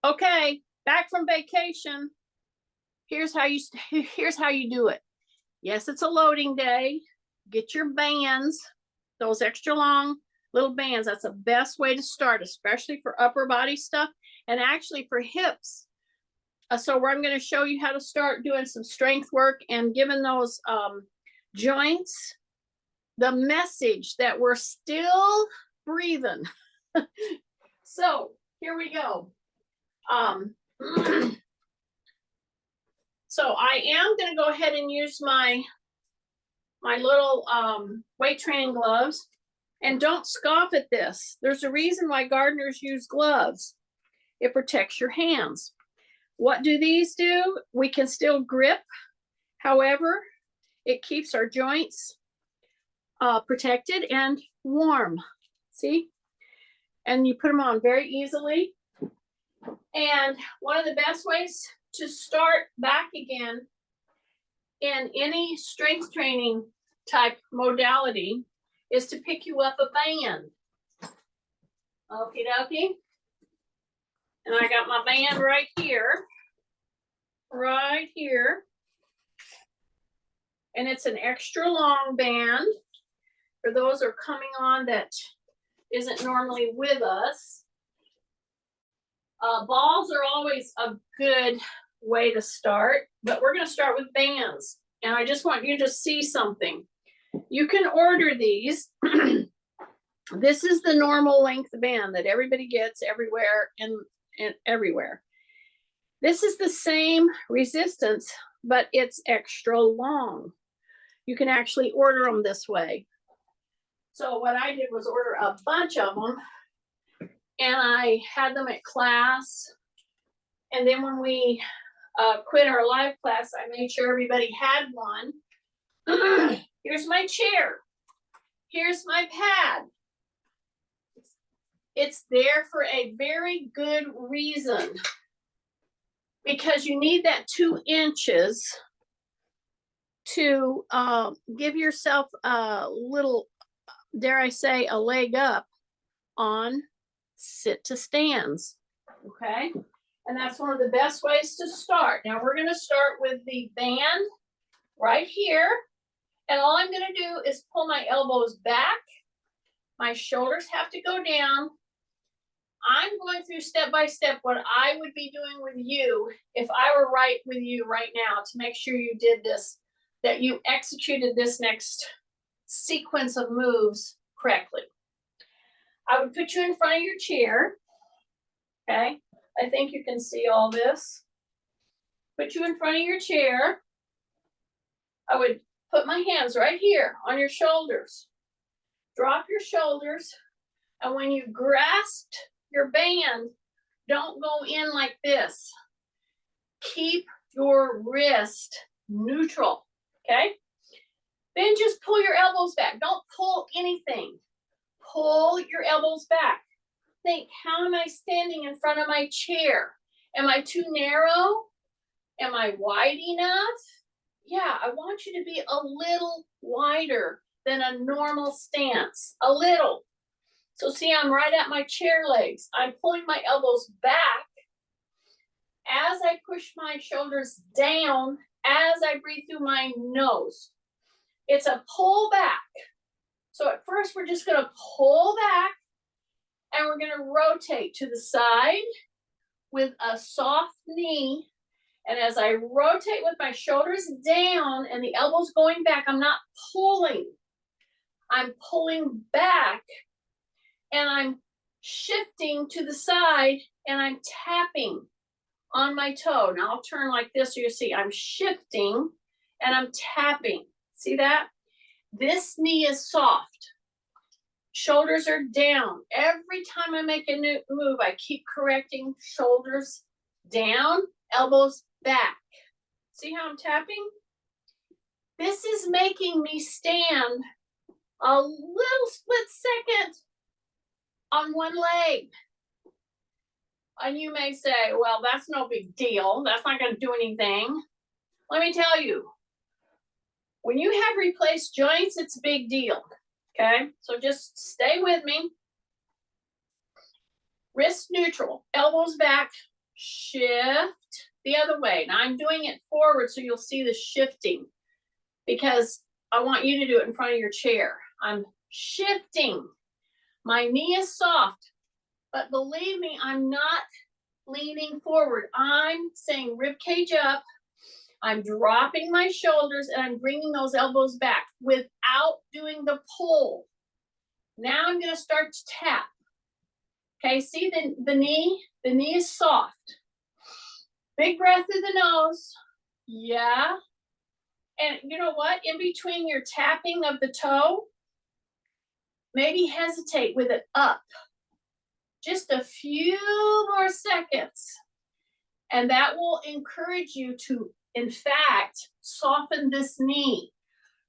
Okay, back from vacation. Here's how you do it. Yes, it's a loading day. Get your bands, those extra long little bands. That's the best way to start, especially for upper body stuff and actually for hips. So where I'm going to show you how to start doing some strength work and giving those joints the message that we're still breathing. So here we go. So I am going to go ahead and use my little weight training gloves. And don't scoff at this. There's a reason why gardeners use gloves. It protects your hands. What do these do? We can still grip. However, it keeps our joints protected and warm. See? And you put them on very easily. And one of the best ways to start back again in any strength training type modality is to pick you up a band. Okie dokie. And I got my band right here. Right here. And it's an extra long band for those who are coming on that isn't normally with us. Balls are always a good way to start, but we're going to start with bands. And I just want you to see something. You can order these. This is the normal length band that everybody gets everywhere and everywhere. This is the same resistance, but it's extra long. You can actually order them this way. So what I did was order a bunch of them, and I had them at class. And then when we quit our live class, I made sure everybody had one. Here's my chair. Here's my pad. It's there for a very good reason, because you need that 2 inches to give yourself a little, dare I say, a leg up on sit to stands. Okay. And that's one of the best ways to start. Now we're going to start with the band right here. And all I'm going to do is pull my elbows back. My shoulders have to go down. I'm going through step by step what I would be doing with you if I were right with you right now, to make sure you did this, that you executed this next sequence of moves correctly. I would put you in front of your chair. Okay. I think you can see all this. Put you in front of your chair. I would put my hands right here on your shoulders. Drop your shoulders. And when you grasp your band, don't go in like this. Keep your wrist neutral. Okay? Then just pull your elbows back. Don't pull anything. Pull your elbows back. Think, how am I standing in front of my chair? Am I too narrow? Am I wide enough? Yeah, I want you to be a little wider than a normal stance. A little. So see, I'm right at my chair legs. I'm pulling my elbows back as I push my shoulders down as I breathe through my nose. It's a pull back. So at first we're just going to pull back, and we're going to rotate to the side with a soft knee. And as I rotate with my shoulders down and the elbows going back, I'm not pulling. I'm pulling back, and I'm shifting to the side, and I'm tapping on my toe. Now I'll turn like this so you see I'm shifting and I'm tapping. See that? This knee is soft. Shoulders are down. Every time I make a new move, I keep correcting. Shoulders down, elbows back. See how I'm tapping? This is making me stand a little split second on one leg. And you may say, well, that's no big deal. That's not going to do anything. Let me tell you, when you have replaced joints, it's a big deal. Okay, so just stay with me. Wrist neutral, elbows back, shift the other way. Now I'm doing it forward so you'll see the shifting because I want you to do it in front of your chair. I'm shifting. My knee is soft, but believe me, I'm not leaning forward. I'm saying rib cage up. I'm dropping my shoulders and I'm bringing those elbows back without doing the pull. Now I'm going to start to tap. Okay, see the knee? The knee is soft. Big breath through the nose. Yeah. And you know what? In between your tapping of the toe, maybe hesitate with it up. Just a few more seconds. And that will encourage you to, in fact, soften this knee.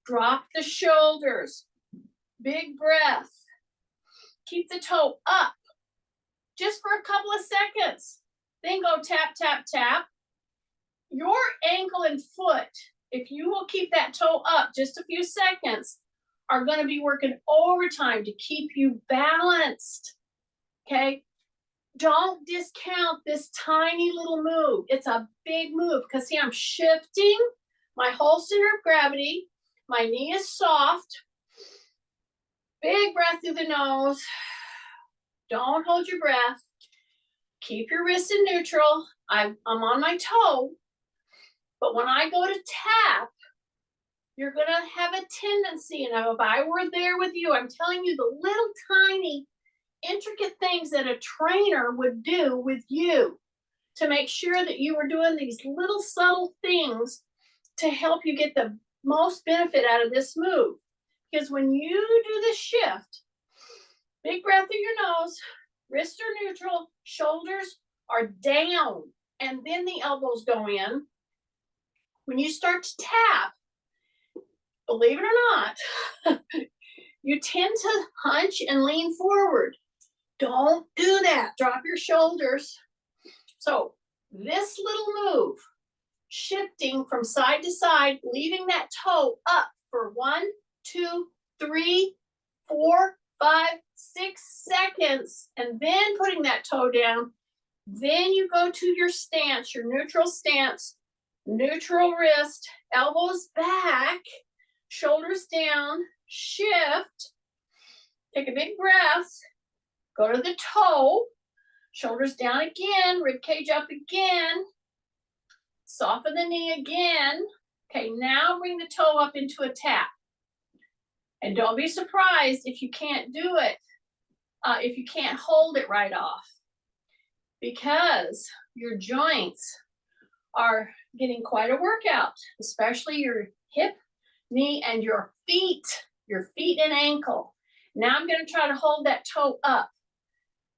Drop the shoulders. Big breath. Keep the toe up. Just for a couple of seconds. Then go tap, tap, tap. Your ankle and foot, if you will keep that toe up just a few seconds, are going to be working overtime to keep you balanced. Okay? Don't discount this tiny little move. It's a big move because see, I'm shifting my whole center of gravity. My knee is soft. Big breath through the nose. Don't hold your breath. Keep your wrist in neutral. I'm on my toe. But when I go to tap, you're going to have a tendency, and if I were there with you, I'm telling you the little tiny intricate things that a trainer would do with you to make sure that you were doing these little subtle things to help you get the most benefit out of this move. Because when you do the shift, big breath through your nose, wrists are neutral, shoulders are down, and then the elbows go in. When you start to tap, believe it or not, you tend to hunch and lean forward. Don't do that. Drop your shoulders. So this little move, shifting from side to side, leaving that toe up for 1, 2, 3, 4, 5, 6 seconds, and then putting that toe down. Then you go to your stance, your neutral stance, neutral wrist, elbows back, shoulders down, shift, take a big breath, go to the toe, shoulders down again, rib cage up again, soften the knee again. Okay, now bring the toe up into a tap. And don't be surprised if you can't do it, if you can't hold it right off, because your joints are getting quite a workout, especially your hip, knee, and your feet and ankle. Now I'm going to try to hold that toe up.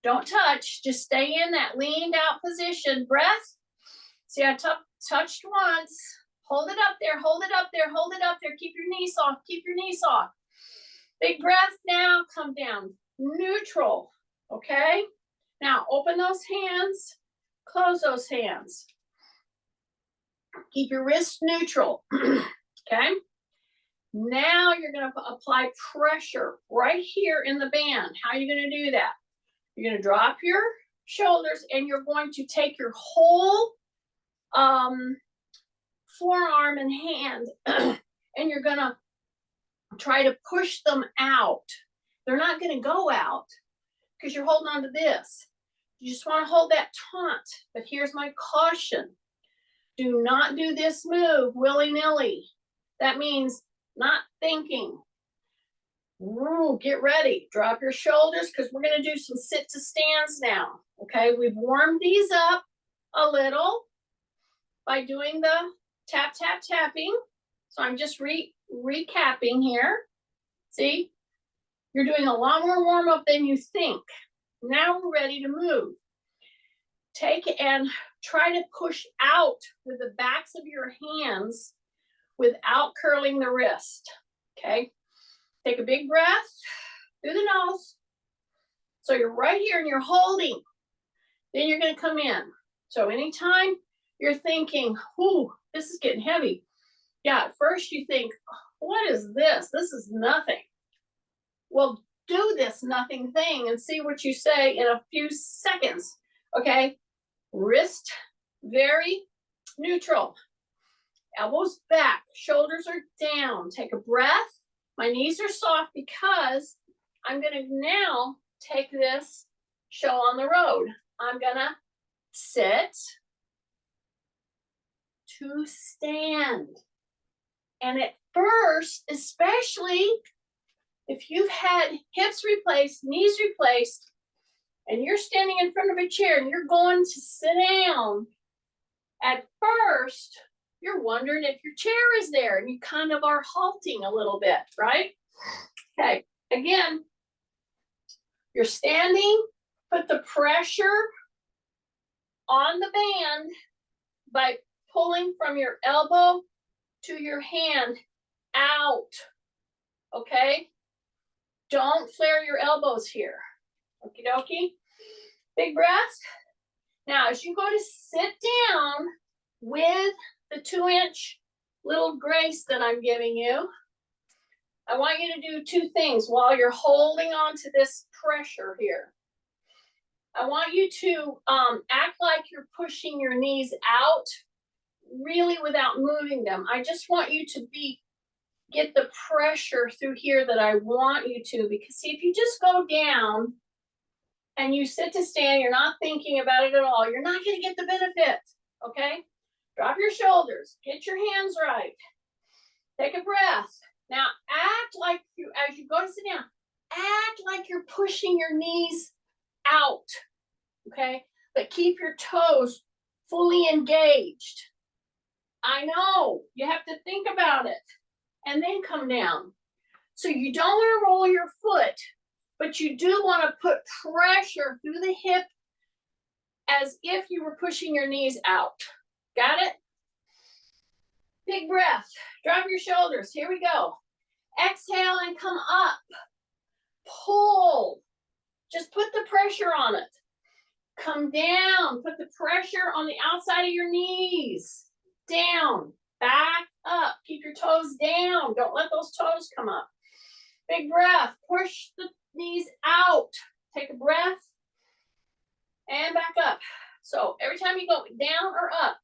Don't touch, just stay in that leaned out position. Breath. See, I touched once. Hold it up there, hold it up there, hold it up there. Keep your knee soft, keep your knee soft. Big breath now, come down. Neutral, okay? Now open those hands, close those hands. Keep your wrist neutral, okay? Now you're going to apply pressure right here in the band. How are you going to do that? You're going to drop your shoulders and you're going to take your whole forearm and hand and you're going to try to push them out. They're not going to go out because you're holding on to this. You just want to hold that taunt. But here's my caution. Do not do this move willy-nilly. That means not thinking. Ooh, get ready. Drop your shoulders because we're going to do some sit to stands now. Okay, we've warmed these up a little by doing the tap, tap, tapping. So I'm just recapping here. See, you're doing a lot more warm up than you think. Now we're ready to move. Take and try to push out with the backs of your hands without curling the wrist. Okay, take a big breath through the nose. So you're right here and you're holding. Then you're going to come in. So anytime you're thinking, ooh, this is getting heavy. Yeah, at first you think, what is this? This is nothing. Well, do this nothing thing and see what you say in a few seconds. Okay, Wrist very neutral. Elbows back, shoulders are down. Take a breath. My knees are soft because I'm gonna now take this show on the road. I'm gonna sit to stand. And at first, especially if you've had hips replaced, knees replaced, and you're standing in front of a chair and you're going to sit down, at first, you're wondering if your chair is there and you kind of are halting a little bit, right? Okay, again, you're standing, put the pressure on the band by pulling from your elbow to your hand out, okay? Don't flare your elbows here, okie dokie. Big breath. Now, as you go to sit down with the 2-inch little grace that I'm giving you, I want you to do two things while you're holding on to this pressure here. I want you to act like you're pushing your knees out, really without moving them. I just want you to get the pressure through here that I want you to, because see, if you just go down and you sit to stand, you're not thinking about it at all, you're not gonna get the benefit, okay? Drop your shoulders, get your hands right. Take a breath. Now act like as you go to sit down, act like you're pushing your knees out, okay? But keep your toes fully engaged. I know, you have to think about it and then come down. So you don't want to roll your foot, but you do want to put pressure through the hip as if you were pushing your knees out. Got it? Big breath. Drop your shoulders. Here we go. Exhale and come up. Pull. Just put the pressure on it. Come down. Put the pressure on the outside of your knees. Down. Back up. Keep your toes down. Don't let those toes come up. Big breath. Push the knees out. Take a breath. And back up. So every time you go down or up,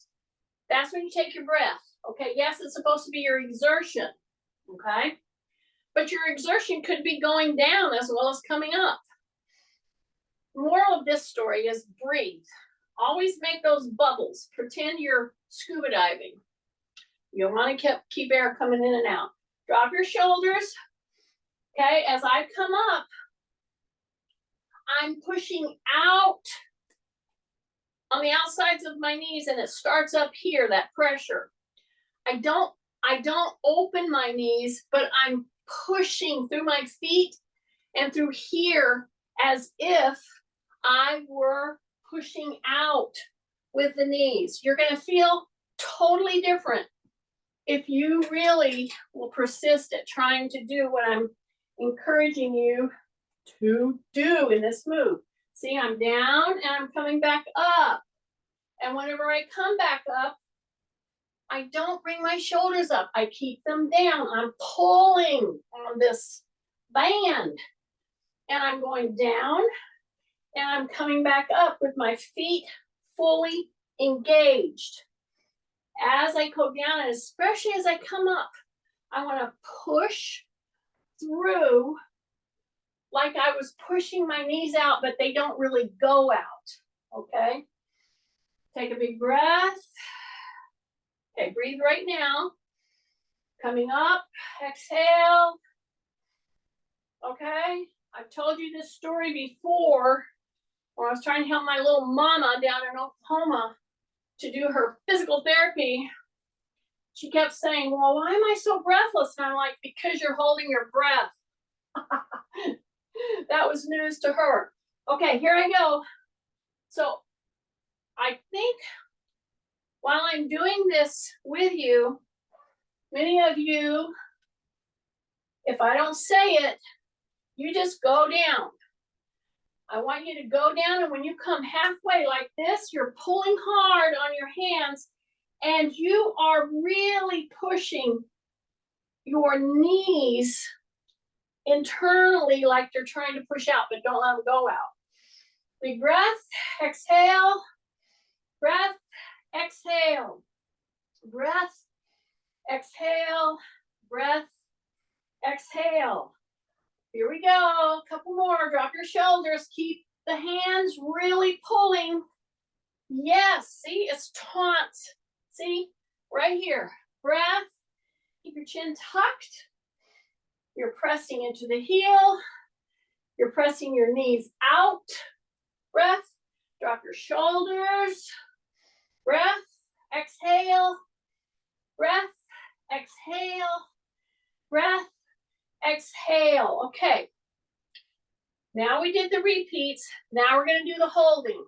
that's when you take your breath. Okay, yes, it's supposed to be your exertion. Okay? But your exertion could be going down as well as coming up. Moral of this story is breathe. Always make those bubbles. Pretend you're scuba diving. You want to keep air coming in and out. Drop your shoulders. Okay, as I come up, I'm pushing out on the outsides of my knees, and it starts up here, that pressure. I don't open my knees, but I'm pushing through my feet and through here as if I were pushing out with the knees. You're going to feel totally different if you really will persist at trying to do what I'm encouraging you to do in this move. See, I'm down and I'm coming back up. And whenever I come back up, I don't bring my shoulders up. I keep them down. I'm pulling on this band. And I'm going down and I'm coming back up with my feet fully engaged. As I go down, and especially as I come up, I want to push through like I was pushing my knees out, but they don't really go out, okay? Take a big breath. Okay, breathe right now. Coming up, exhale. Okay, I've told you this story before when I was trying to help my little mama down in Oklahoma to do her physical therapy. She kept saying, well, why am I so breathless? And I'm like, because you're holding your breath. That was news to her. Okay, here I go. So I think while I'm doing this with you, many of you, if I don't say it, you just go down. I want you to go down, and when you come halfway like this, you're pulling hard on your hands, and you are really pushing your knees internally like they're trying to push out, but don't let them go out. Big breath, exhale. breath, exhale, breath, exhale, breath, exhale. Here we go, a couple more. Drop your shoulders, keep the hands really pulling. Yes, see, it's taut. See, right here, breath, keep your chin tucked. You're pressing into the heel. You're pressing your knees out. Breath, drop your shoulders. Breath, exhale. Breath, exhale. Breath, exhale. Okay. Now we did the repeats. Now we're going to do the holding.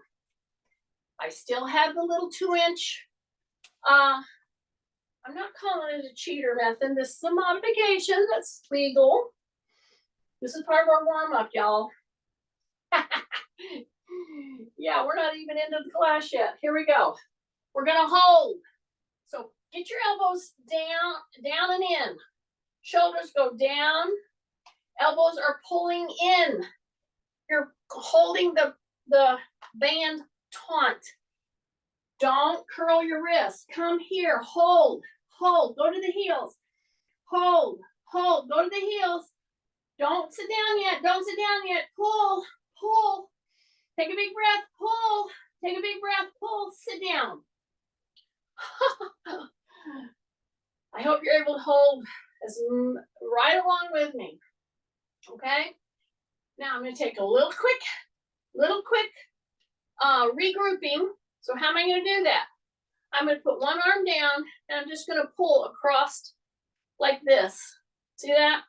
I still have the little 2-inch. I'm not calling it a cheater method. This is a modification that's legal. This is part of our warm-up, y'all. Yeah, we're not even into the class yet. Here we go. We're going to hold. So get your elbows down and in. Shoulders go down. Elbows are pulling in. You're holding the band taut. Don't curl your wrists. Come here. Hold. Hold. Go to the heels. Hold. Hold. Go to the heels. Don't sit down yet. Don't sit down yet. Pull. Pull. Take a big breath. Pull. Take a big breath. Pull. Sit down. I hope you're able to hold right along with me. Okay? Now I'm going to take a little quick regrouping. So how am I going to do that? I'm going to put one arm down and I'm just going to pull across like this. See that?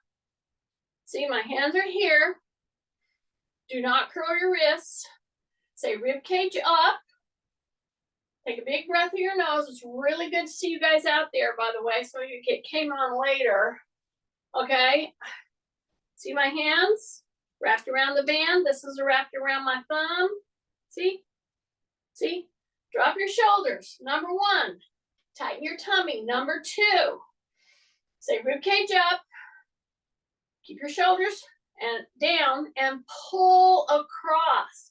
See, my hands are here. Do not curl your wrists. Say rib cage up. Take a big breath through your nose. It's really good to see you guys out there, by the way, so you came on later. Okay? See my hands? Wrapped around the band. This is wrapped around my thumb. See? See? Drop your shoulders. Number 1. Tighten your tummy. Number 2. Say rib cage up. Keep your shoulders and down and pull across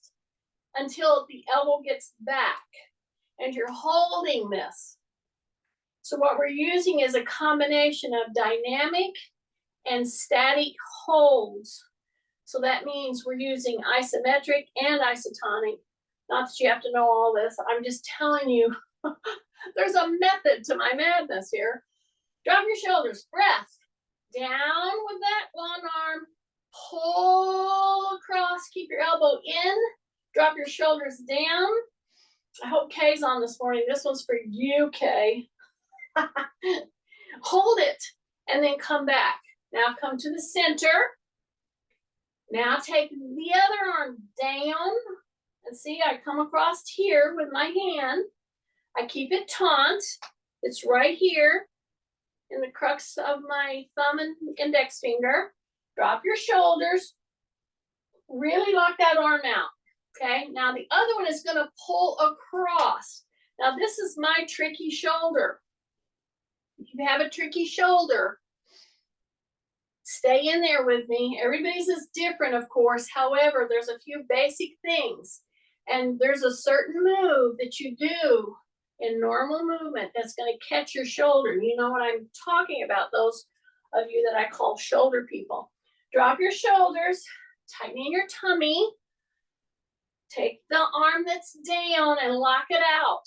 until the elbow gets back. And you're holding this. So what we're using is a combination of dynamic and static holds. So that means we're using isometric and isotonic. Not that you have to know all this. I'm just telling you, there's a method to my madness here. Drop your shoulders, breath. Down with that one arm. Pull across, keep your elbow in. Drop your shoulders down. I hope Kay's on this morning. This one's for you, Kay. Hold it and then come back. Now come to the center. Now take the other arm down. And see, I come across here with my hand. I keep it taut. It's right here in the crux of my thumb and index finger. Drop your shoulders. Really lock that arm out. Okay, now the other one is going to pull across. Now this is my tricky shoulder. If you have a tricky shoulder, stay in there with me. Everybody's is different, of course. However, there's a few basic things. And there's a certain move that you do in normal movement that's going to catch your shoulder. You know what I'm talking about, those of you that I call shoulder people. Drop your shoulders, tighten your tummy. Take the arm that's down and lock it out,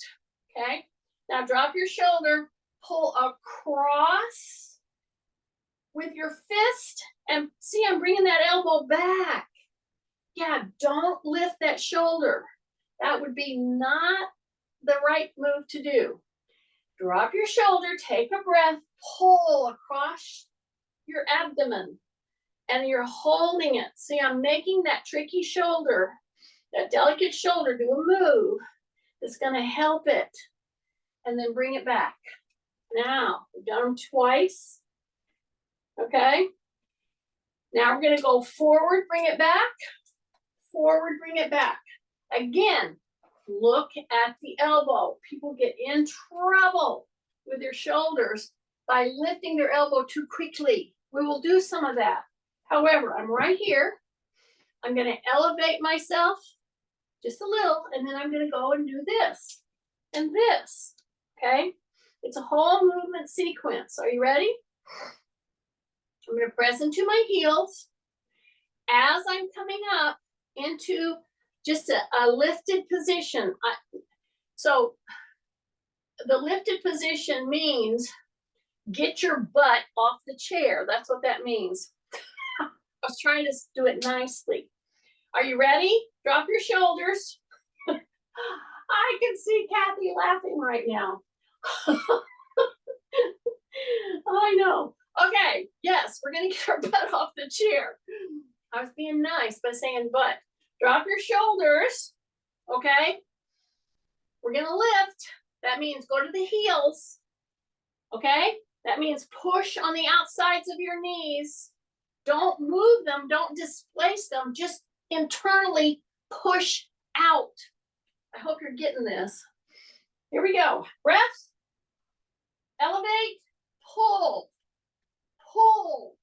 okay? Now drop your shoulder, pull across with your fist, and see, I'm bringing that elbow back. Yeah, don't lift that shoulder. That would be not the right move to do. Drop your shoulder, take a breath, pull across your abdomen, and you're holding it. See, I'm making that tricky shoulder, that delicate shoulder, do a move that's going to help it, and then bring it back. Now, we've done them twice. Okay? Now we're going to go forward, bring it back. Forward, bring it back. Again, look at the elbow. People get in trouble with their shoulders by lifting their elbow too quickly. We will do some of that. However, I'm right here. I'm going to elevate myself just a little, and then I'm going to go and do this. and this, okay? It's a whole movement sequence. Are you ready? I'm going to press into my heels as I'm coming up into just a lifted position. So the lifted position means get your butt off the chair. That's what that means. I was trying to do it nicely. Are you ready? Drop your shoulders. I can see Kathy laughing right now. I know. Okay, yes, we're gonna get our butt off the chair. I was being nice by saying butt. Drop your shoulders, okay? We're gonna lift. That means go to the heels, okay? That means push on the outsides of your knees. Don't move them, don't displace them, just internally push out. I hope you're getting this. Here we go. Breath, elevate, pull, pull,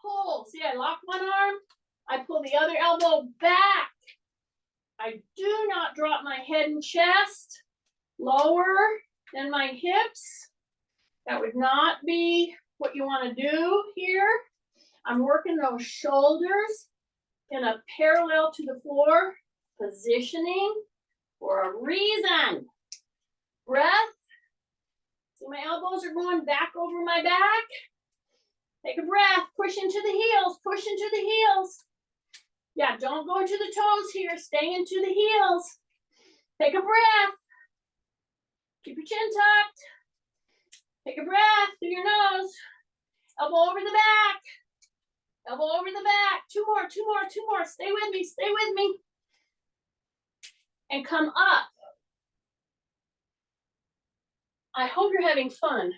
pull. See, I lock one arm, I pull the other elbow back. I do not drop my head and chest lower than my hips. That would not be what you want to do here. I'm working those shoulders in a parallel to the floor, positioning for a reason. Breath. See, my elbows are going back over my back. Take a breath, push into the heels, push into the heels. Yeah, don't go into the toes here, stay into the heels. Take a breath. Keep your chin tucked. Take a breath through your nose. Elbow over the back. Elbow over the back. Two more, two more, two more. Stay with me, stay with me. And come up. I hope you're having fun.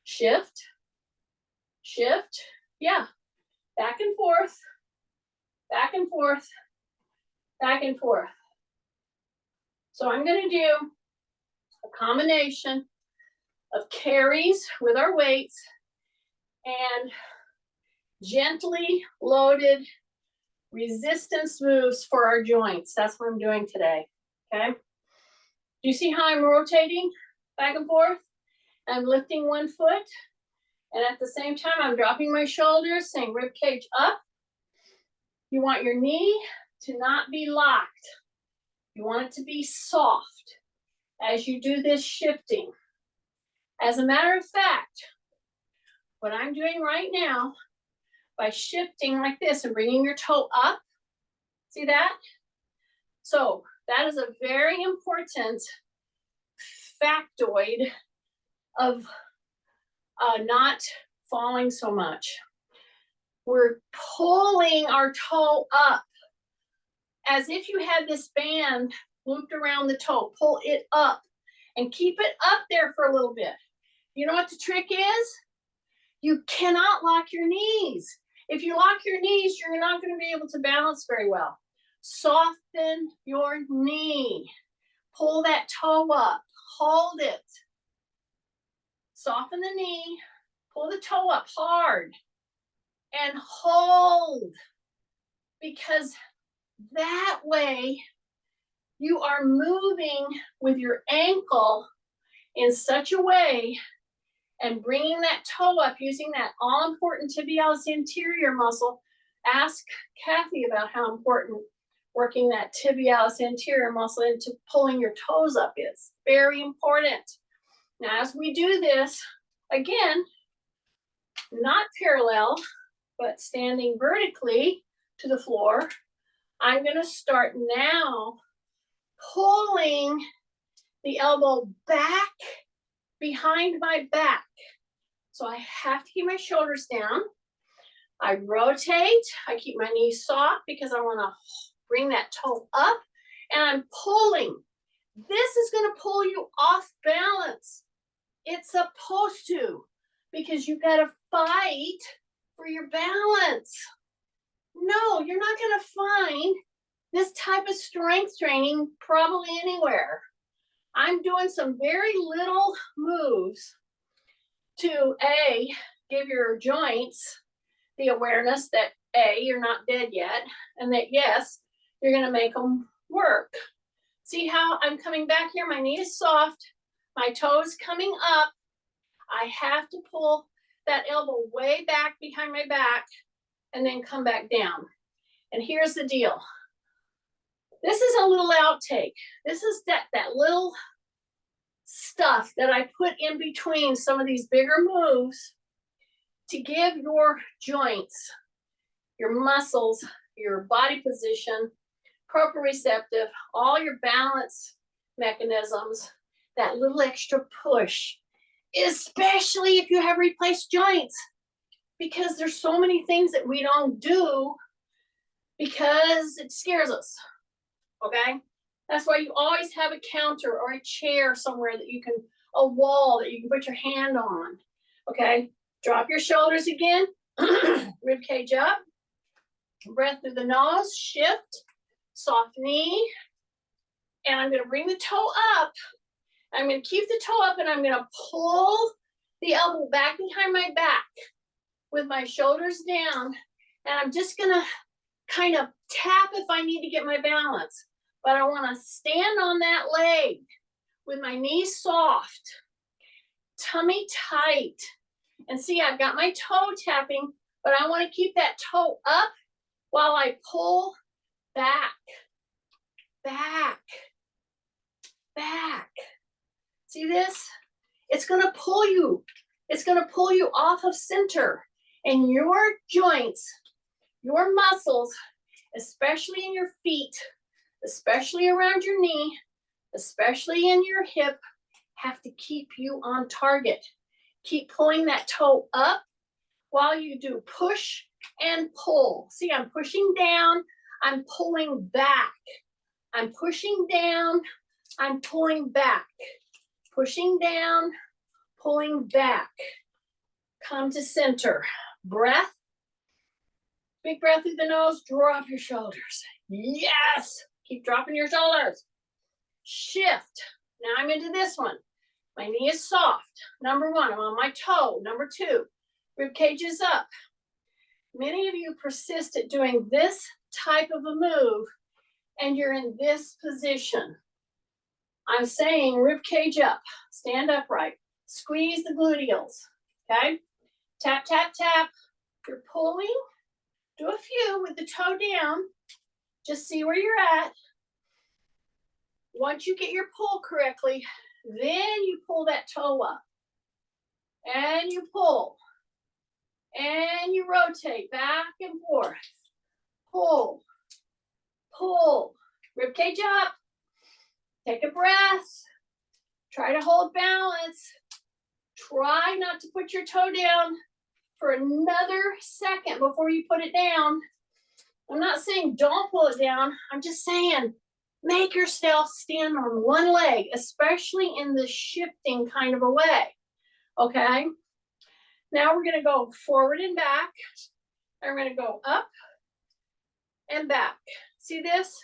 Shift, shift, yeah. Back and forth, back and forth, back and forth. So I'm gonna do a combination of carries with our weights and gently loaded resistance moves for our joints. That's what I'm doing today, okay? Do you see how I'm rotating back and forth? I'm lifting one foot, and at the same time, I'm dropping my shoulders, saying rib cage up. You want your knee to not be locked. You want it to be soft as you do this shifting. As a matter of fact, what I'm doing right now, by shifting like this and bringing your toe up, see that? So that is a very important factoid of not falling so much. We're pulling our toe up as if you had this band looped around the toe. Pull it up and keep it up there for a little bit. You know what the trick is? You cannot lock your knees. If you lock your knees, you're not going to be able to balance very well. Soften your knee. Pull that toe up. Hold it. Soften the knee. Pull the toe up hard. And hold. Because that way you are moving with your ankle in such a way and bringing that toe up using that all-important tibialis anterior muscle. Ask Kathy about how important working that tibialis anterior muscle into pulling your toes up is. Very important. Now, as we do this, again, not parallel, but standing vertically to the floor, I'm going to start now pulling the elbow back behind my back. So I have to keep my shoulders down. I rotate. I keep my knees soft because I want to bring that toe up, and I'm pulling. This is going to pull you off balance. It's supposed to, because you got to fight for your balance. No, you're not going to find this type of strength training probably anywhere. I'm doing some very little moves to A, give your joints the awareness that A, you're not dead yet, and that yes, you're going to make them work. See how I'm coming back here? My knee is soft. My toe is coming up. I have to pull that elbow way back behind my back and then come back down. And here's the deal. This is a little outtake. This is that little stuff that I put in between some of these bigger moves to give your joints, your muscles, your body position, proprioceptive, all your balance mechanisms, that little extra push, especially if you have replaced joints, because there's so many things that we don't do because it scares us, okay? That's why you always have a counter or a chair somewhere that you can, a wall that you can put your hand on, okay? Drop your shoulders again, rib cage up, breath through the nose, shift, soft knee, and I'm gonna bring the toe up. I'm gonna keep the toe up and I'm gonna pull the elbow back behind my back with my shoulders down, and I'm just gonna kind of tap if I need to get my balance, but I wanna stand on that leg with my knees soft, tummy tight, and see, I've got my toe tapping, but I wanna keep that toe up while I pull back, back, back. See this? It's gonna pull you. It's gonna pull you off of center, and your joints, your muscles, especially in your feet, especially around your knee, especially in your hip, have to keep you on target. Keep pulling that toe up while you do push and pull. See, I'm pushing down, I'm pulling back. I'm pushing down, I'm pulling back. Pushing down, pulling back. Come to center. Breath. Big breath through the nose, drop your shoulders. Yes! Keep dropping your shoulders. Shift. Now I'm into this one. My knee is soft. Number one, I'm on my toe. Number two, rib cage is up. Many of you persist at doing this type of a move, and you're in this position. I'm saying rib cage up, stand upright, squeeze the gluteals, okay? Tap, tap, tap. You're pulling. Do a few with the toe down. Just see where you're at. Once you get your pull correctly, then you pull that toe up. And you pull. And you rotate back and forth. Pull. Pull. Rib cage up. Take a breath. Try to hold balance. Try not to put your toe down for another second before you put it down. I'm not saying don't pull it down. I'm just saying make yourself stand on one leg, especially in the shifting kind of a way. Okay? Now we're going to go forward and back. And we're going to go up and back. See this?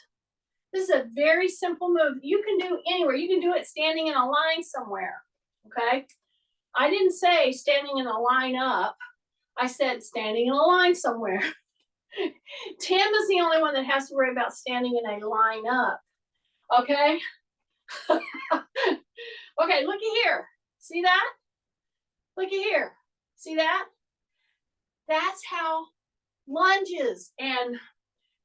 This is a very simple move. You can do anywhere. You can do it standing in a line somewhere, okay? I didn't say standing in a line up. I said standing in a line somewhere. Tim is the only one that has to worry about standing in a line up, okay? Okay, looky here. See that? Looky here. See that? That's how lunges and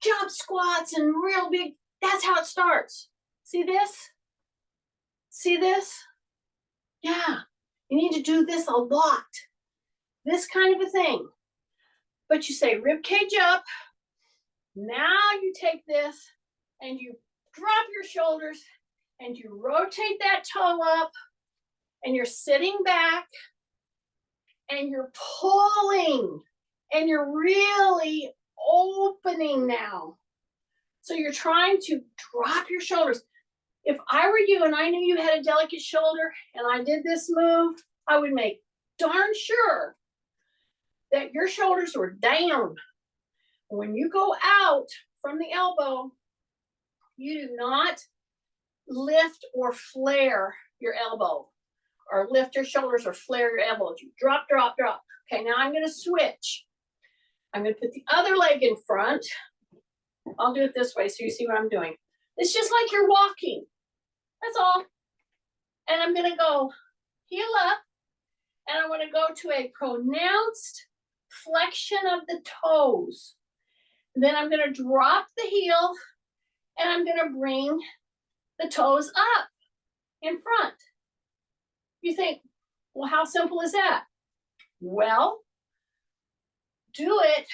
jump squats and real big, that's how it starts. See this? See this? Yeah, you need to do this a lot. This kind of a thing. But you say rib cage up. Now you take this and you drop your shoulders and you rotate that toe up and you're sitting back and you're pulling and you're really opening now. So you're trying to drop your shoulders. If I were you and I knew you had a delicate shoulder and I did this move, I would make darn sure that your shoulders were down. When you go out from the elbow, you do not lift or flare your elbow or lift your shoulders or flare your elbows. You drop, drop, drop. Okay, now I'm going to switch. I'm going to put the other leg in front. I'll do it this way so you see what I'm doing. It's just like you're walking. That's all. And I'm going to go heel up, and I'm going to go to a pronounced flexion of the toes. Then I'm going to drop the heel, and I'm going to bring the toes up in front. You think, well, how simple is that? Well, do it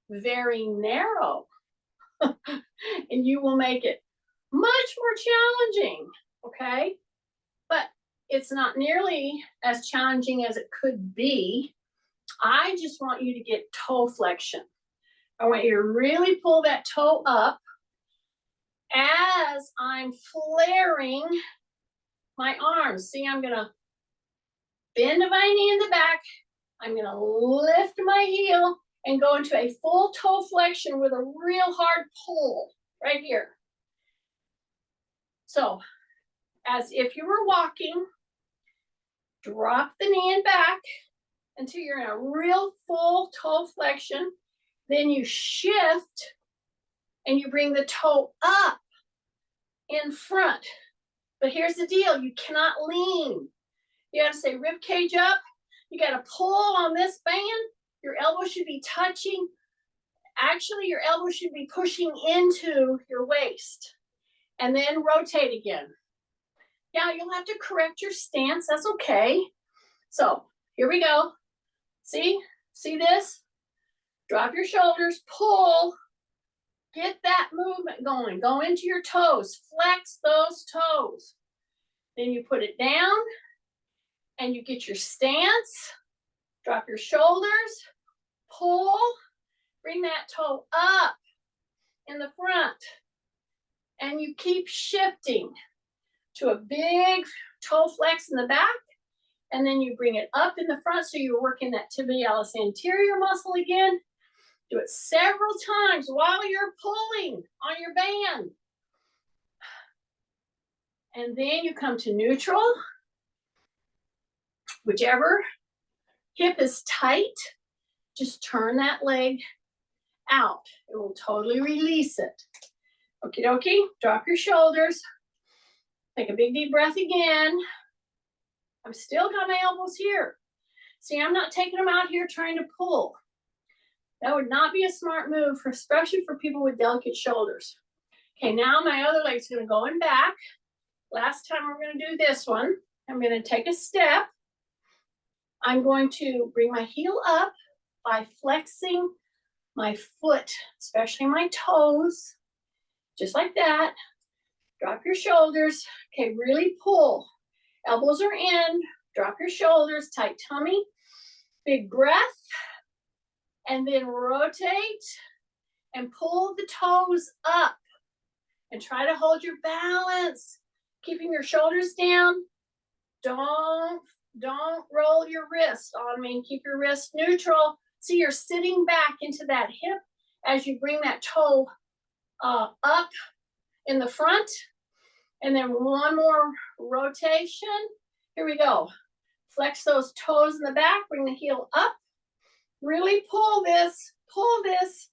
very narrow, and you will make it much more challenging, okay? But it's not nearly as challenging as it could be. I just want you to get toe flexion. I want you to really pull that toe up as I'm flaring my arms. See, I'm gonna bend my knee in the back. I'm gonna lift my heel and go into a full toe flexion with a real hard pull right here. So, as if you were walking, drop the knee and back until you're in a real full toe flexion. Then you shift and you bring the toe up in front. But here's the deal, you cannot lean. You gotta stay rib cage up. You gotta pull on this band. Your elbow should be touching. Actually, your elbow should be pushing into your waist. And then rotate again. Now you'll have to correct your stance, that's okay. So here we go. See this? Drop your shoulders, pull, get that movement going. Go into your toes, flex those toes. Then you put it down and you get your stance, drop your shoulders, pull, bring that toe up in the front. And you keep shifting to a big toe flex in the back. And then you bring it up in the front so you're working that tibialis anterior muscle again. Do it several times while you're pulling on your band. And then you come to neutral. Whichever hip is tight, just turn that leg out. It will totally release it. Okie dokie, drop your shoulders. Take a big deep breath again. I've still got my elbows here. See, I'm not taking them out here trying to pull. That would not be a smart move, especially for people with delicate shoulders. Okay, now my other leg's gonna go in back. Last time we're gonna do this one. I'm gonna take a step. I'm going to bring my heel up by flexing my foot, especially my toes, just like that. Drop your shoulders. Okay, really pull. Elbows are in. Drop your shoulders, tight tummy. Big breath. And then rotate and pull the toes up. And try to hold your balance. Keeping your shoulders down. Don't roll your wrist on me. Keep your wrist neutral. See, you're sitting back into that hip as you bring that toe up in the front. And then one more rotation. Here we go. Flex those toes in the back. Bring the heel up. Really pull this. Pull this.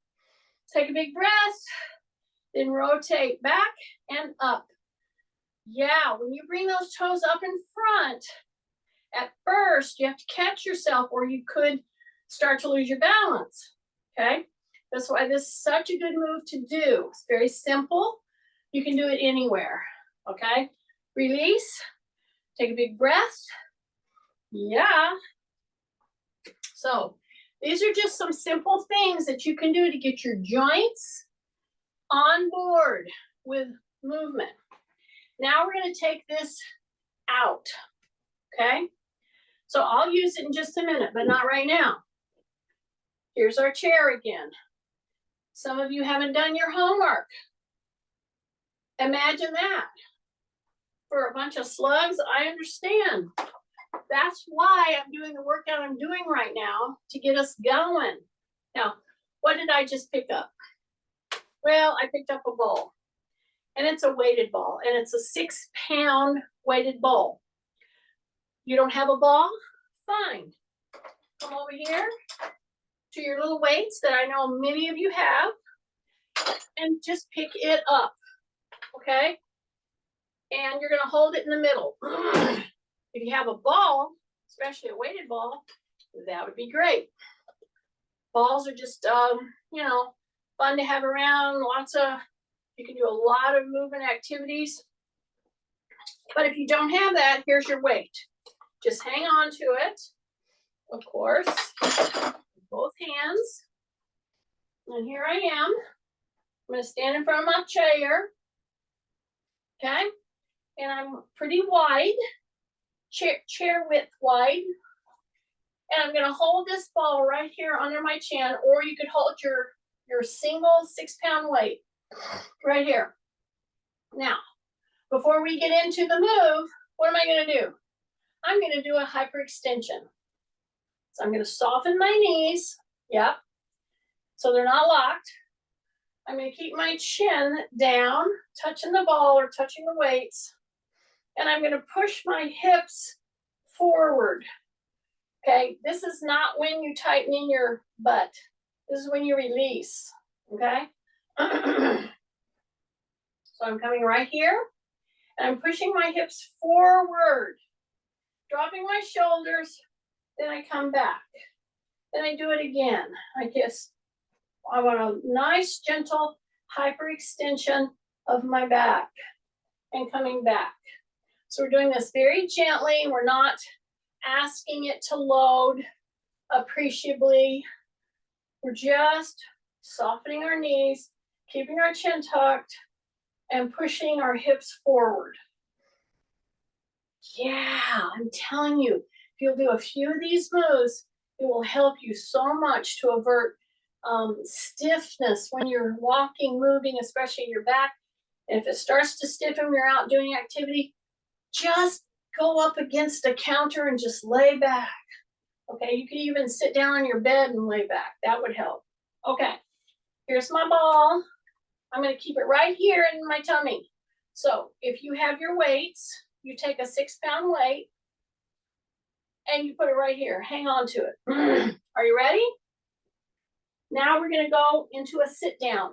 Take a big breath. Then rotate back and up. Yeah, when you bring those toes up in front, at first you have to catch yourself or you could start to lose your balance. Okay? That's why this is such a good move to do. It's very simple. You can do it anywhere. Okay? Release. Take a big breath. Yeah. So these are just some simple things that you can do to get your joints on board with movement. Now we're going to take this out. Okay? So I'll use it in just a minute, but not right now. Here's our chair again. Some of you haven't done your homework. Imagine that. For a bunch of slugs, I understand. That's why I'm doing the workout I'm doing right now to get us going. Now, what did I just pick up? Well, I picked up a bowl. And it's a weighted ball. And it's a 6-pound weighted ball. You don't have a ball? Fine. Come over here to your little weights that I know many of you have. And just pick it up. okay? And you're gonna hold it in the middle. If you have a ball, especially a weighted ball, that would be great. Balls are just, you know, fun to have around. You can do a lot of movement activities. But if you don't have that, here's your weight. Just hang on to it, of course, with both hands. And here I am. I'm gonna stand in front of my chair, okay? And I'm pretty wide, chair width wide. And I'm gonna hold this ball right here under my chin, or you could hold your single 6-pound weight right here. Now, before we get into the move, what am I gonna do? I'm gonna do a hyperextension. So I'm gonna soften my knees, yep, so they're not locked. I'm gonna keep my chin down, touching the ball or touching the weights. And I'm gonna push my hips forward. Okay, this is not when you tighten in your butt. This is when you release, okay? So I'm coming right here, and I'm pushing my hips forward, dropping my shoulders, then I come back. Then I do it again. I want a nice, gentle hyperextension of my back and coming back. So we're doing this very gently. We're not asking it to load appreciably. We're just softening our knees, keeping our chin tucked, and pushing our hips forward. Yeah, I'm telling you, if you'll do a few of these moves, it will help you so much to avert stiffness when you're walking, moving, especially your back. And if it starts to stiffen when you're out doing activity, just go up against a counter and just lay back. Okay, you can even sit down on your bed and lay back. That would help. Okay, here's my ball. I'm gonna keep it right here in my tummy. So if you have your weights, you take a 6-pound weight and you put it right here. Hang on to it. Are you ready? Now we're gonna go into a sit down.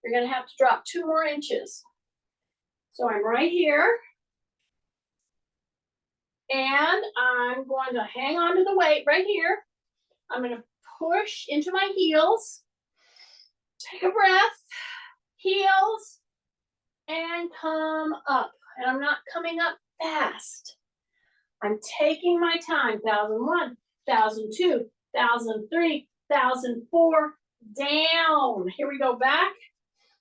You're gonna have to drop 2 more inches. So I'm right here. And I'm going to hang on to the weight right here. I'm gonna push into my heels. Take a breath. Heels. And come up. And I'm not coming up fast. I'm taking my time. 1001, 1002, 1003, 1004, down. Here we go back.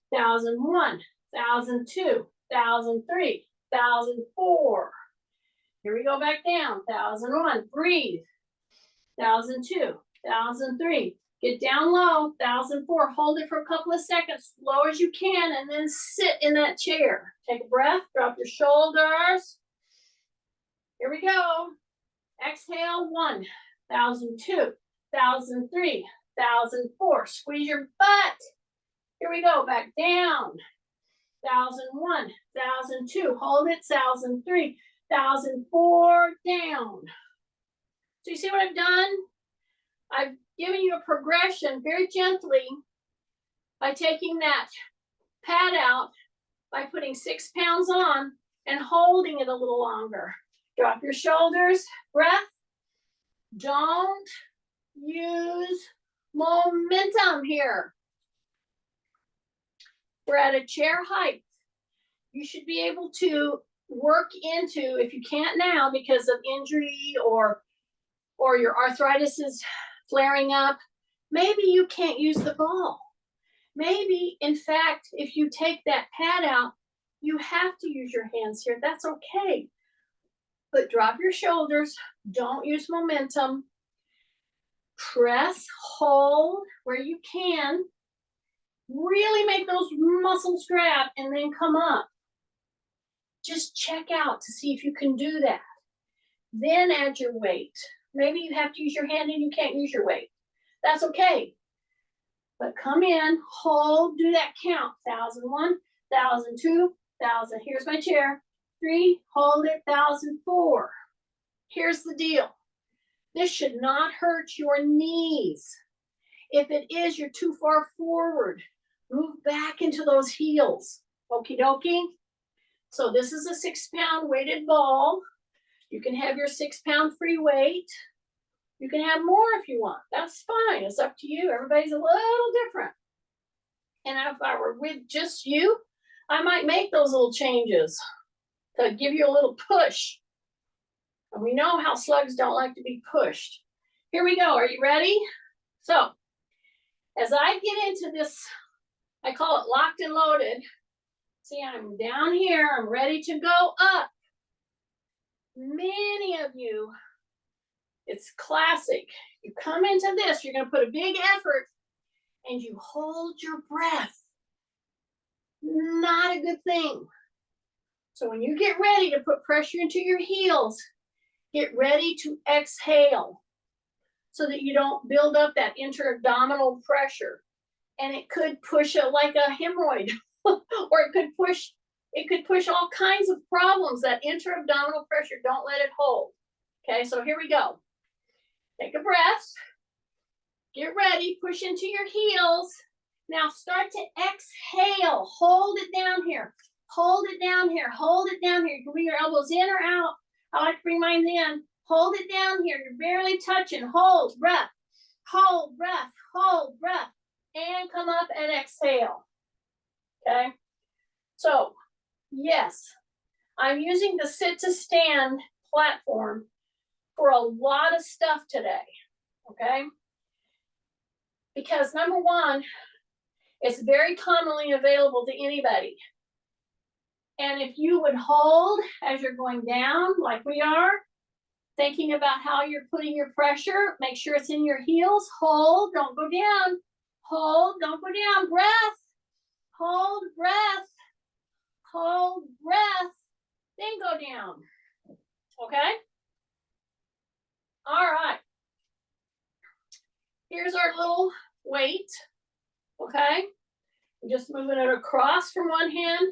1001, 1002, 1003, 1004. Here we go back down. 1001, breathe. 1002, 1003. Get down low. 1004. Hold it for a couple of seconds, low as you can, and then sit in that chair. Take a breath. Drop your shoulders. Here we go. Exhale. 1, 1002, 1003, 1004. Squeeze your butt. Here we go. Back down. 1001, 1002. Hold it. 1003, 1004. Down. So you see what I've done? I've given you a progression very gently by taking that pad out, by putting 6 pounds on and holding it a little longer. Drop your shoulders, breath. Don't use momentum here. We're at a chair height. You should be able to work into, if you can't now because of injury or your arthritis is flaring up, maybe you can't use the ball. Maybe, in fact, if you take that pad out, you have to use your hands here. That's okay. But drop your shoulders. Don't use momentum. Press, hold where you can. Really make those muscles grab and then come up. Just check out to see if you can do that. Then add your weight. Maybe you have to use your hand and you can't use your weight. That's okay. But come in, hold, do that count. 1001, 1002, 1000. Here's my chair. 3, hold it, 1004. Here's the deal. This should not hurt your knees. If it is, you're too far forward. Move back into those heels. Okie dokie. So this is a 6-pound weighted ball. You can have your 6-pound free weight. You can have more if you want. That's fine. It's up to you. Everybody's a little different. And if I were with just you, I might make those little changes to give you a little push. And we know how slugs don't like to be pushed. Here we go. Are you ready? So, as I get into this, I call it locked and loaded. See, I'm down here. I'm ready to go up. Many of you, it's classic. You come into this, you're going to put a big effort, and you hold your breath. Not a good thing. So when you get ready to put pressure into your heels, get ready to exhale so that you don't build up that inter-abdominal pressure. And it could push it like a hemorrhoid, or it could push all kinds of problems. That inter-abdominal pressure, don't let it hold. Okay, so here we go. Take a breath. Get ready, push into your heels. Now start to exhale. Hold it down here. Hold it down here. Hold it down here. You can bring your elbows in or out. I like to bring mine in. Hold it down here. You're barely touching. Hold, breath. Hold, breath. Hold, breath. And come up and exhale. Okay? So, yes, I'm using the sit to stand platform for a lot of stuff today. Okay? Because number one, it's very commonly available to anybody. And if you would hold as you're going down, like we are, thinking about how you're putting your pressure, make sure it's in your heels. Hold, don't go down. Hold, don't go down. Breath. Hold, breath. Hold, breath. Then go down. Okay? All right. Here's our little weight. Okay? I'm just moving it across from one hand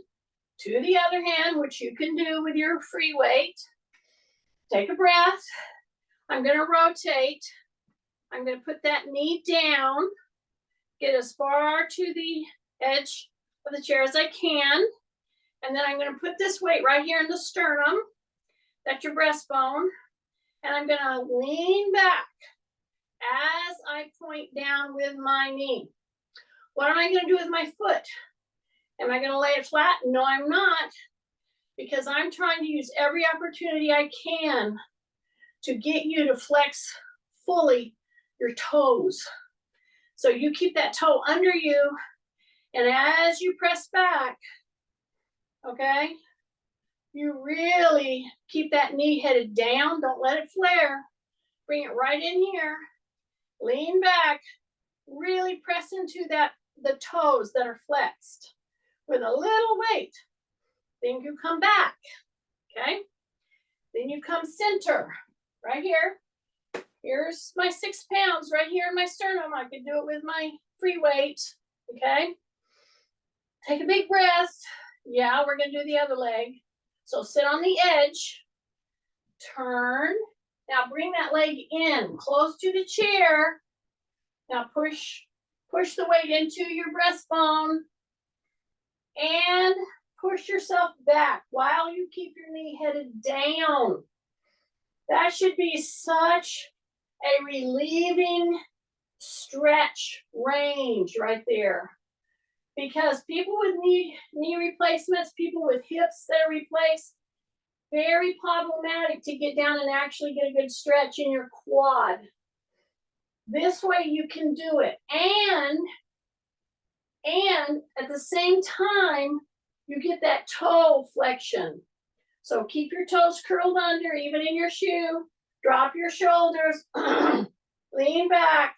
to the other hand, which you can do with your free weight. Take a breath. I'm going to rotate. I'm going to put that knee down, get as far to the edge of the chair as I can. And then I'm going to put this weight right here in the sternum. That's your breastbone. And I'm going to lean back as I point down with my knee. What am I going to do with my foot? Am I going to lay it flat? No, I'm not. Because I'm trying to use every opportunity I can to get you to flex fully your toes. So you keep that toe under you, and as you press back, okay, you really keep that knee headed down. Don't let it flare. Bring it right in here. Lean back. Really press into the toes that are flexed with a little weight. Then you come back, okay? Then you come center, right here. Here's my 6 pounds right here in my sternum. I could do it with my free weight, okay? Take a big breath. Yeah, we're gonna do the other leg. So sit on the edge, turn. Now bring that leg in, close to the chair. Now push the weight into your breastbone and push yourself back while you keep your knee headed down. That should be such a relieving stretch range right there. Because people with knee replacements, people with hips that are replaced, very problematic to get down and actually get a good stretch in your quad. This way you can do it. And at the same time, you get that toe flexion. So keep your toes curled under, even in your shoe. Drop your shoulders. Lean back.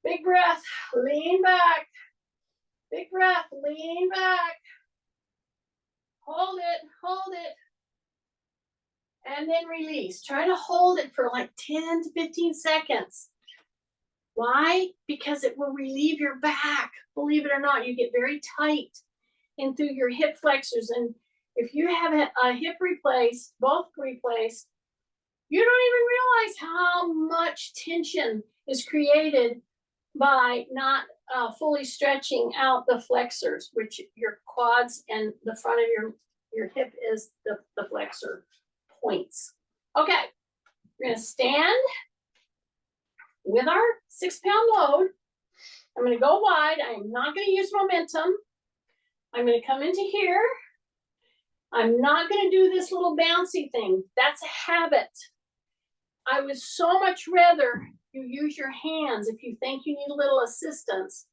Big breath. Lean back. Big breath. Lean back. Hold it. Hold it. And then release. Try to hold it for like 10 to 15 seconds. Why? Because it will relieve your back. Believe it or not, you get very tight in through your hip flexors. And if you have a hip replaced, both replaced, you don't even realize how much tension is created by not fully stretching out the flexors, which your quads and the front of your hip is the flexor points. Okay, we're gonna stand with our 6-pound load. I'm gonna go wide. I'm not gonna use momentum. I'm gonna come into here. I'm not gonna do this little bouncy thing. That's a habit. I would so much rather you use your hands if you think you need a little assistance.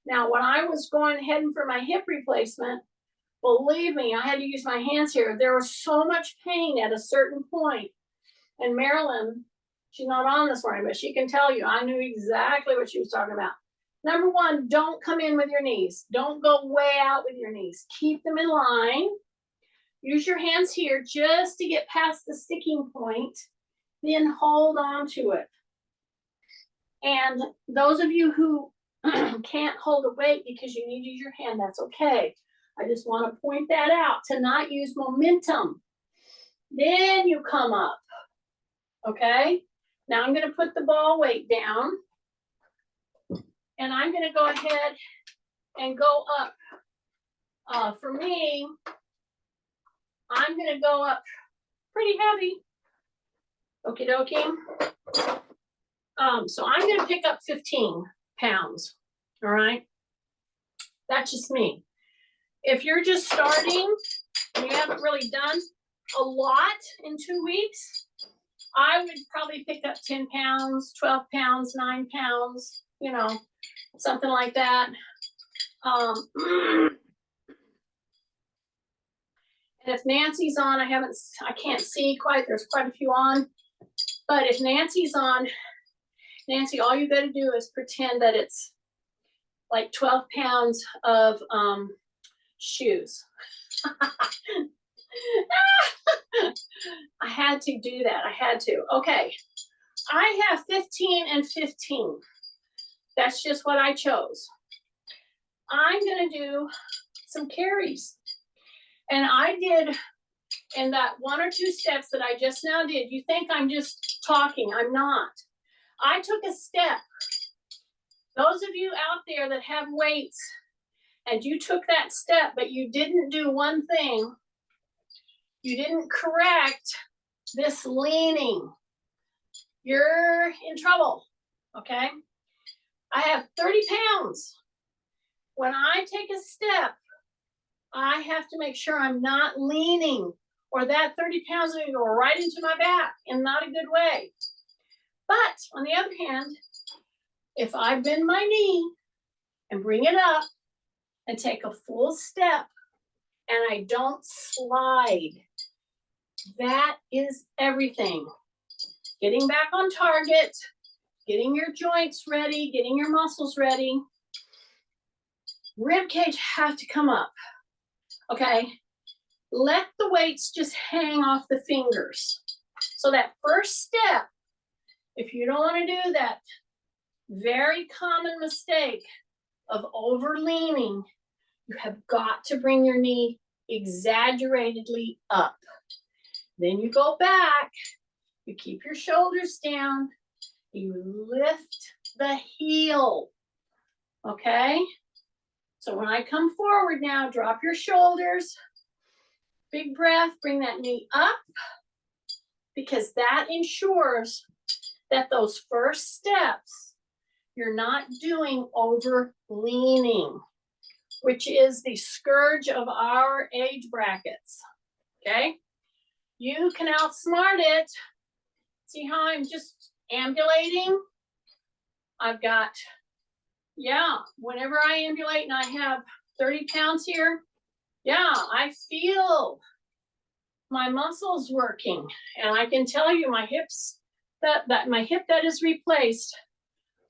Now, when I was heading for my hip replacement, believe me, I had to use my hands here. There was so much pain at a certain point. And Marilyn, she's not on this morning, but she can tell you, I knew exactly what she was talking about. Number one, don't come in with your knees. Don't go way out with your knees. Keep them in line. Use your hands here just to get past the sticking point. Then hold on to it. And those of you who can't hold a weight because you need to use your hand, that's okay. I just want to point that out, to not use momentum. Then you come up, okay? Now I'm going to put the ball weight down, and I'm going to go ahead and go up. For me, I'm going to go up pretty heavy. Okie dokie. So I'm going to pick up 15 pounds, all right? That's just me. If you're just starting and you haven't really done a lot in 2 weeks, I would probably pick up 10 pounds, 12 pounds, 9 pounds, you know, something like that. And if Nancy's on, I can't see quite, there's quite a few on, but if Nancy's on, Nancy, all you got to do is pretend that it's like 12 pounds of shoes. I had to do that. I had to. Okay. I have 15 and 15. That's just what I chose. I'm going to do some carries. And I did in that 1 or 2 steps that I just now did. You think I'm just talking. I'm not. I took a step. Those of you out there that have weights and you took that step, but you didn't do one thing, you didn't correct this leaning, you're in trouble, okay? I have 30 pounds. When I take a step, I have to make sure I'm not leaning, or that 30 pounds is going to go right into my back in not a good way. But on the other hand, if I bend my knee and bring it up and take a full step and I don't slide, that is everything. Getting back on target, getting your joints ready, getting your muscles ready. Rib cage have to come up, okay? Let the weights just hang off the fingers. So that first step, if you don't want to do that very common mistake of over leaning, you have got to bring your knee exaggeratedly up. Then you go back, you keep your shoulders down, you lift the heel, okay? So when I come forward now, drop your shoulders, big breath, bring that knee up, because that ensures that those first steps, you're not doing over leaning, which is the scourge of our age brackets, okay? You can outsmart it. See how I'm just ambulating? I've got, yeah, whenever I ambulate and I have 30 pounds here, yeah, I feel my muscles working. And I can tell you my hips, that my hip that is replaced,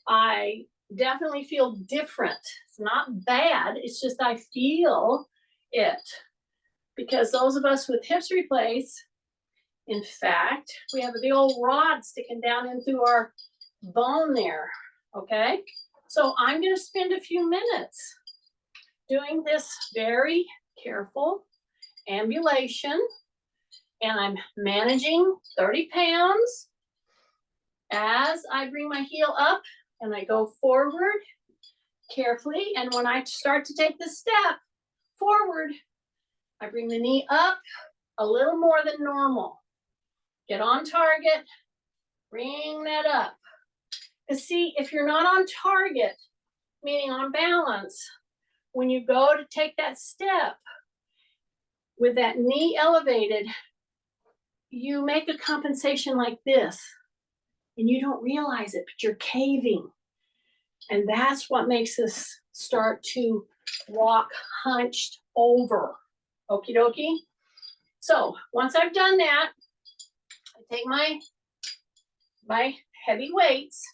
I definitely feel different. It's not bad, it's just I feel it. Because those of us with hips replaced, in fact, we have the old rod sticking down in through our bone there, okay? So I'm gonna spend a few minutes doing this very careful ambulation, and I'm managing 30 pounds as I bring my heel up and I go forward carefully. And when I start to take the step forward, I bring the knee up a little more than normal. Get on target, bring that up. Because see, if you're not on target, meaning on balance, when you go to take that step with that knee elevated, you make a compensation like this and you don't realize it, but you're caving. And that's what makes us start to walk hunched over. Okie dokie. So once I've done that, I take my heavy weights,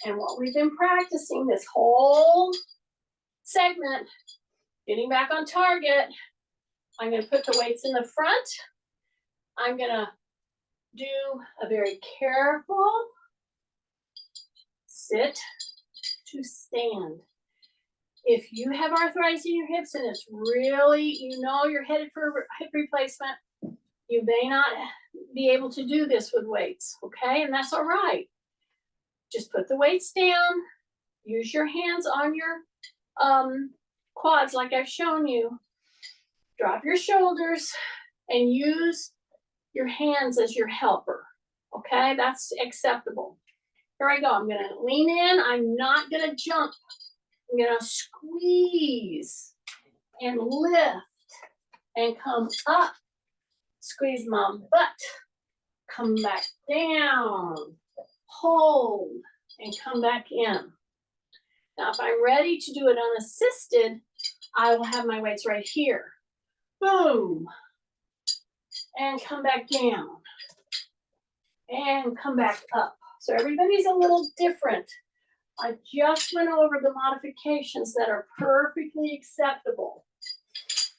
and what we've been practicing this whole segment, getting back on target, I'm going to put the weights in the front. I'm going to do a very careful sit to stand. If you have arthritis in your hips and it's really, you know you're headed for hip replacement, you may not be able to do this with weights, okay? And that's all right. Just put the weights down, use your hands on your quads like I've shown you. Drop your shoulders and use your hands as your helper, okay? That's acceptable. Here I go. I'm going to lean in. I'm not going to jump. I'm going to squeeze and lift and come up. Squeeze my butt. Come back down. Hold and come back in. Now, if I'm ready to do it unassisted, I will have my weights right here. Boom. And come back down. And come back up. So everybody's a little different. I just went over the modifications that are perfectly acceptable.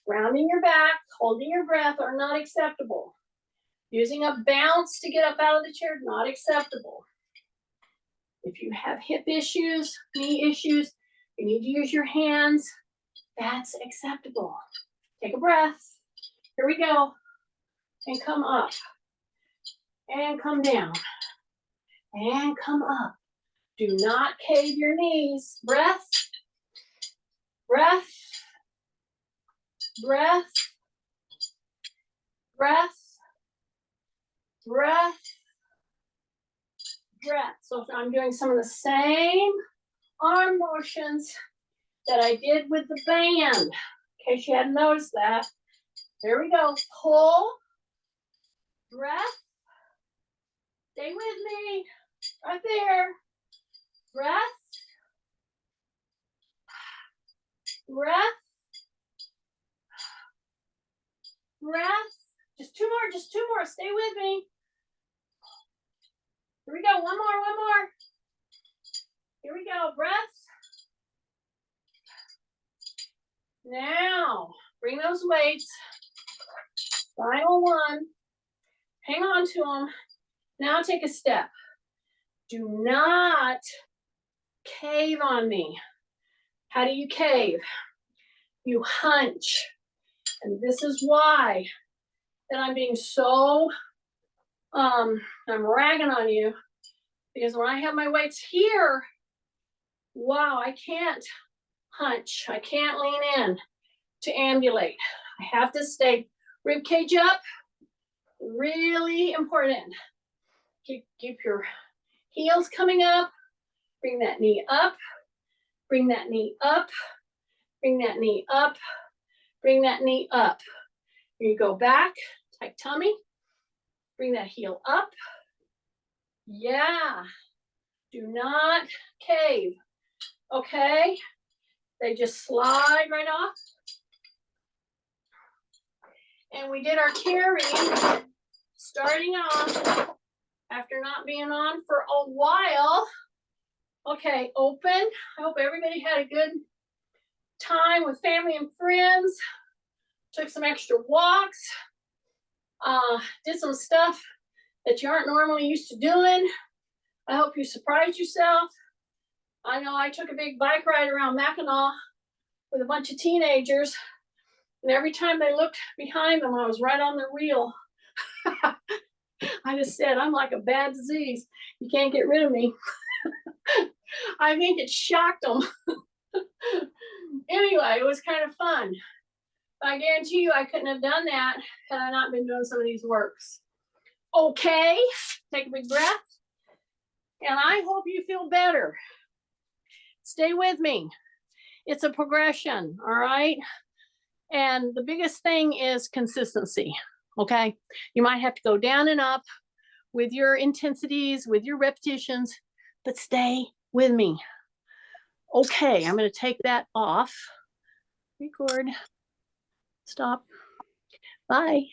Rounding your back, holding your breath are not acceptable. Using a bounce to get up out of the chair, not acceptable. If you have hip issues, knee issues, you need to use your hands, that's acceptable. Take a breath. Here we go. And come up. And come down. And come up. Do not cave your knees. Breath. Breath. Breath. Breath. Breath. Breath. So I'm doing some of the same arm motions that I did with the band, in case you hadn't noticed that. There we go. Pull. Breath. Stay with me. Right there. Breath. Breath. Breath. Just two more. Stay with me. Here we go. One more. Here we go. Breath. Now, bring those weights. Final one. Hang on to them. Now take a step. Do not cave on me. How do you cave? You hunch. And this is why that I'm being so, I'm ragging on you, because when I have my weights here, wow, I can't hunch. I can't lean in to ambulate. I have to stay rib cage up. Really important. Keep your heels coming up. Bring that knee up. Bring that knee up. Bring that knee up. Bring that knee up. You go back, tight tummy. Bring that heel up. Yeah. Do not cave. Okay. They just slide right off. And we did our carry starting off after not being on for a while. Okay, open. I hope everybody had a good time with family and friends. Took some extra walks. Did some stuff that you aren't normally used to doing. I hope you surprised yourself. I know I took a big bike ride around Mackinac with a bunch of teenagers, and every time they looked behind them, I was right on their wheel. I just said, I'm like a bad disease. You can't get rid of me. I think it shocked them. Anyway, it was kind of fun. I guarantee you I couldn't have done that had I not been doing some of these works. Okay, take a big breath. And I hope you feel better. Stay with me. It's a progression, all right? And the biggest thing is consistency, okay? You might have to go down and up with your intensities, with your repetitions, but stay with me. Okay, I'm going to take that off. Record. Stop. Bye.